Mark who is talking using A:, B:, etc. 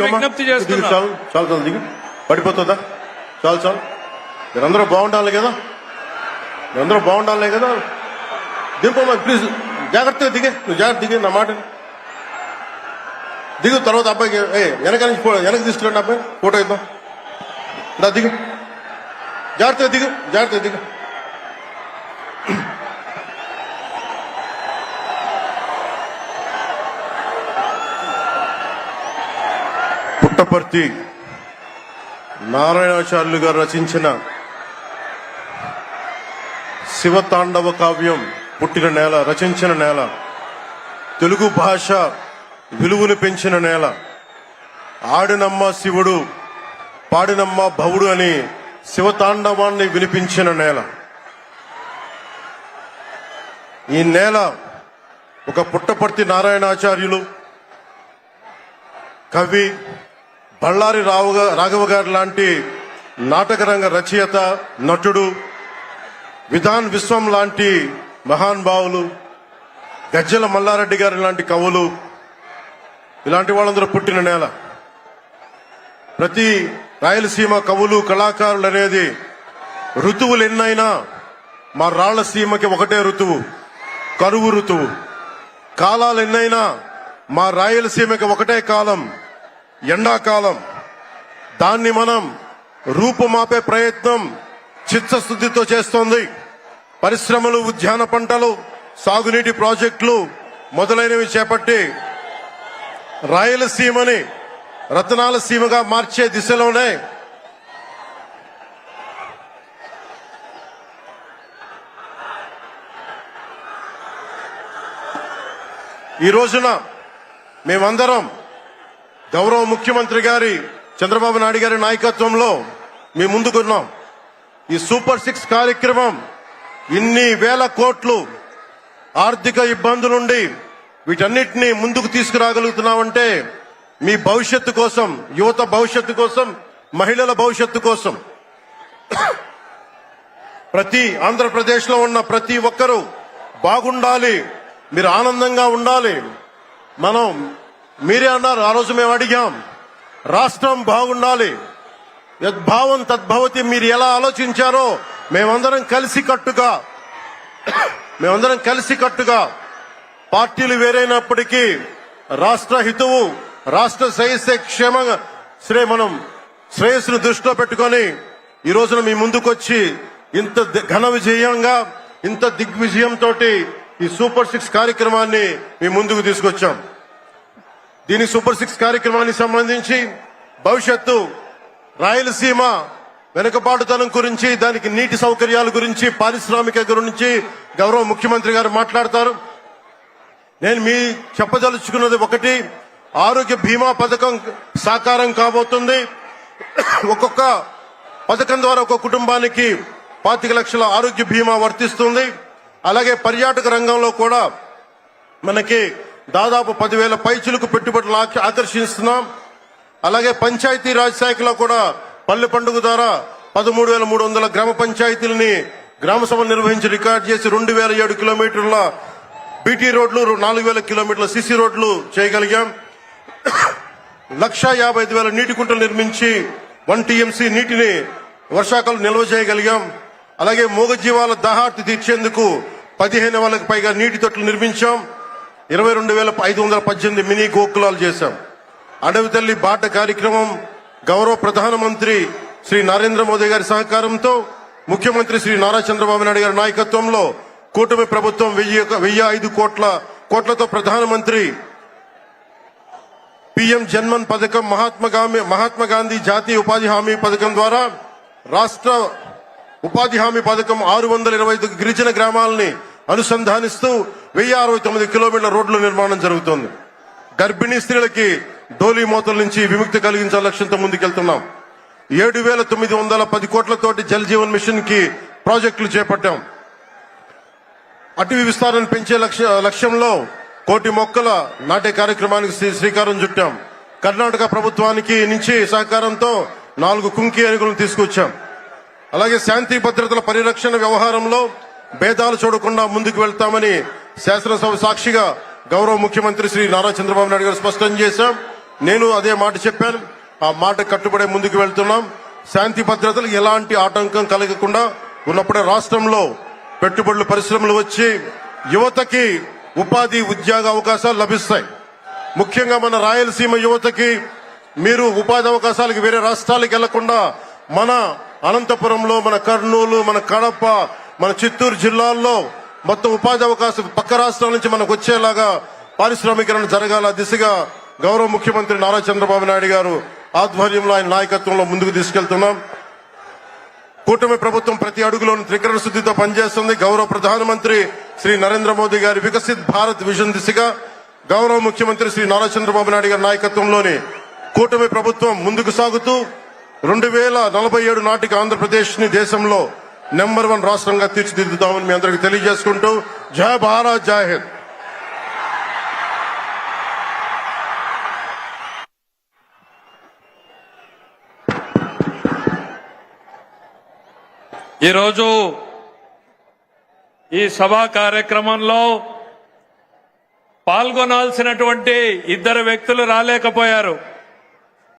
A: విజ్ఞప్తి చేస్తున్నా.
B: చాలు చాలు చాలు దిగు, పడిపోతుందా? చాలు చాలు, మీరందరూ బాగుండాలి కదా, మీరందరూ బాగుండాలి కదా. దింపమ్మా ప్లీజ్, జాగ్రత్తగా దిగే, నువ్వు జాగ్రత్త దిగే, నా మాట దిగు. తర్వాత అబ్బాయికి వెనక నుంచి వెనక్కి తీసుకురండి, అబ్బాయి ఫోటో ఇద్దాం. దా దిగు, జాగ్రత్తగా దిగు, జాగ్రత్తగా దిగు. పుట్టపర్తి నారాయణాచార్యులు గారు రచించిన శివతాండవ కావ్యం పుట్టిన నేల, రచించిన నేల, తెలుగు భాష విలువను పెంచిన నేల, ఆడినమ్మ శివుడు పాడినమ్మ భవుడు అని శివతాండవాన్ని వినిపించిన నేల. ఈ నేల ఒక పుట్టపర్తి నారాయణాచార్యులు, కవి బళ్ళారి రాఘవ గారు లాంటి నాటకరంగ రచయిత, నటుడు, విధాన్ విశ్వం లాంటి మహానుభావులు, గజ్జల మల్లారెడ్డి గారి లాంటి కవులు, ఇలాంటి వాళ్ళందరూ పుట్టిన నేల. ప్రతి రాయలసీమ కవులు కళాకారులు అనేది ఋతువులు ఎన్నైనా మా రాళ్లసీమకి ఒకటే ఋతువు, కరువు ఋతువు. కాలాలు ఎన్నైనా మా రాయలసీమకి ఒకటే కాలం, ఎండాకాలం. దాన్ని మనం రూపుమాపే ప్రయత్నం చిత్తశుద్ధితో చేస్తోంది. పరిశ్రమలు, ఉద్యాన పంటలు, సాగునీటి ప్రాజెక్టులు మొదలైనవి చేపట్టి రాయలసీమని రతనాల సీమగా మార్చే దిశలోనే ఈ రోజున మేమందరం గౌరవ ముఖ్యమంత్రి గారి చంద్రబాబు నాయుడు గారి నాయకత్వంలో మేము ముందుకున్నాం. ఈ సూపర్ 6 కార్యక్రమం ఇన్ని వేల కోట్లు ఆర్థిక ఇబ్బందులుండి వీటన్నిటినీ ముందుకు తీసుకురాగలుగుతున్నామంటే మీ భవిష్యత్తు కోసం, యువత భవిష్యత్తు కోసం, మహిళల భవిష్యత్తు కోసం, ప్రతి ఆంధ్రప్రదేశ్ లో ఉన్న ప్రతి ఒక్కరూ బాగుండాలి, మీరు ఆనందంగా ఉండాలి. మనం మీరే అన్నారు, ఆ రోజు మేము అడిగాం, రాష్ట్రం బాగుండాలి, యద్భావం తద్భవతి. మీరు ఎలా ఆలోచించారో మేమందరం కలిసికట్టుగా పార్టీలు వేరైనప్పటికీ రాష్ట్ర హితువు, రాష్ట్ర మనం శ్రేయస్సును దృష్టిలో పెట్టుకొని ఈ రోజున మీ ముందుకొచ్చి ఇంత ఘన విజయంగా, ఇంత దిగ్విజయంతో ఈ సూపర్ 6 కార్యక్రమాన్ని మీ ముందుకు తీసుకొచ్చాం. దీని సూపర్ 6 కార్యక్రమానికి సంబంధించి భవిష్యత్తు రాయలసీమ వెనుకబాటుతనం గురించి, దానికి నీటి సౌకర్యాల గురించి, పారిశ్రామిక గురించి గౌరవ ముఖ్యమంత్రి గారు మాట్లాడతారు. నేను మీ చెప్పదలుచుకున్నది ఒకటి, ఆరోగ్య బీమా పథకం సాకారం కాబోతుంది. ఒక్కొక్క పథకం ద్వారా ఒక్కొక్క కుటుంబానికి 25 లక్షల ఆరోగ్య బీమా వర్తిస్తుంది. అలాగే పర్యాటక రంగంలో కూడా మనకి దాదాపు 10,000 పైచులకు పెట్టుబడులు ఆకర్షిస్తున్నాం. అలాగే పంచాయతీ రాజ్ శాఖలో కూడా పల్లె పండుగ ద్వారా 13,300 గ్రామ పంచాయతీలని గ్రామ సభలు నిర్వహించి రికార్డు చేసి 2,007 కిలోమీటర్ల బీటీ రోడ్లు, 4,000 కిలోమీటర్ల సిసి రోడ్లు చేయగలిగాం. 1,55,000 నీటి కుంటలు నిర్మించి 1 టీఎంసీ నీటిని వర్షాకాలం నిల్వ చేయగలిగాం. అలాగే మూగజీవాల దాహార్తి తీర్చేందుకు 15,000కు పైగా నీటి తొట్లు నిర్మించాం. 22,518 మినీ గోకులాలు చేశాం. అడవి తల్లి బాట కార్యక్రమం గౌరవ ప్రధానమంత్రి శ్రీ నరేంద్ర మోదీ గారి సహకారంతో, ముఖ్యమంత్రి శ్రీ నారా చంద్రబాబు నాయుడు గారి నాయకత్వంలో కూటమి ప్రభుత్వం 1,005 కోట్లతో ప్రధానమంత్రి పిఎం జన్మన్ పథకం, మహాత్మా గాంధీ జాతీయ ఉపాధి హామీ పథకం ద్వారా రాష్ట్ర ఉపాధి హామీ పథకం 625 గిరిజన గ్రామాలని అనుసంధానిస్తూ 1,069 కిలోమీటర్ల రోడ్ల నిర్మాణం జరుగుతోంది. గర్భిణీ స్త్రీలకి డోలీ మోతల నుంచి విముక్తి కలిగించాల లక్ష్యంతో ముందుకెళ్తున్నాం. 7,910 కోట్లతోటి జల్ జీవన్ మిషన్ కి ప్రాజెక్టులు చేపట్టాం. అటవీ విస్తారాన్ని పెంచే లక్ష్యంలో 1 కోటి మొక్కల నాటే కార్యక్రమానికి శ్రీకారం చుట్టాం. కర్ణాటక ప్రభుత్వానికి నుంచి సహకారంతో 4 కుంకి ఏనుగులను తీసుకొచ్చాం. అలాగే శాంతి భద్రతల పరిరక్షణ వ్యవహారంలో భేదాలు చూడకుండా ముందుకు వెళ్తామని శాసనసభ సాక్షిగా గౌరవ ముఖ్యమంత్రి శ్రీ నారా చంద్రబాబు నాయుడు గారు స్పష్టం చేశాం. నేను అదే మాట చెప్పాను. ఆ మాట కట్టుబడే ముందుకు వెళ్తున్నాం. శాంతి భద్రతలు ఎలాంటి ఆటంకం కలగకుండా ఉన్నప్పుడే రాష్ట్రంలో పెట్టుబడులు పరిశ్రమలు వచ్చి యువతకి ఉపాధి ఉద్యోగ అవకాశాలు లభిస్తాయి. ముఖ్యంగా మన రాయలసీమ యువతకి మీరు ఉపాధి అవకాశాలకు వేరే రాష్ట్రాలకు వెళ్లకుండా మన అనంతపురంలో, మన కర్నూలు, మన కడప, మన చిత్తూరు జిల్లాల్లో మొత్తం ఉపాధి అవకాశం పక్క రాష్ట్రాల నుంచి మనకు వచ్చేలాగా పారిశ్రామికరణ జరగాల దిశగా గౌరవ ముఖ్యమంత్రి నారా చంద్రబాబు నాయుడు గారు ఆధ్వర్యంలో ఆయన నాయకత్వంలో ముందుకు తీసుకెళ్తున్నాం. కూటమి ప్రభుత్వం ప్రతి అడుగులోని త్రికరణ శుద్ధితో పనిచేస్తుంది. గౌరవ ప్రధానమంత్రి శ్రీ నరేంద్ర మోదీ గారి వికసిత్ భారత్ విజన్ దిశగా గౌరవ ముఖ్యమంత్రి శ్రీ నారా చంద్రబాబు నాయుడు గారి నాయకత్వంలోని కూటమి ప్రభుత్వం ముందుకు సాగుతూ 2047 నాటికి ఆంధ్రప్రదేశ్ ని దేశంలో నెంబర్ 1 రాష్ట్రంగా తీర్చిదిద్దుతామని మీ అందరికీ తెలియజేసుకుంటూ జై భారత్, జై హింద్.
A: ఈరోజు ఈ సభా కార్యక్రమంలో పాల్గొనాల్సినటువంటి 2 వ్యక్తులు రాలేకపోయారు.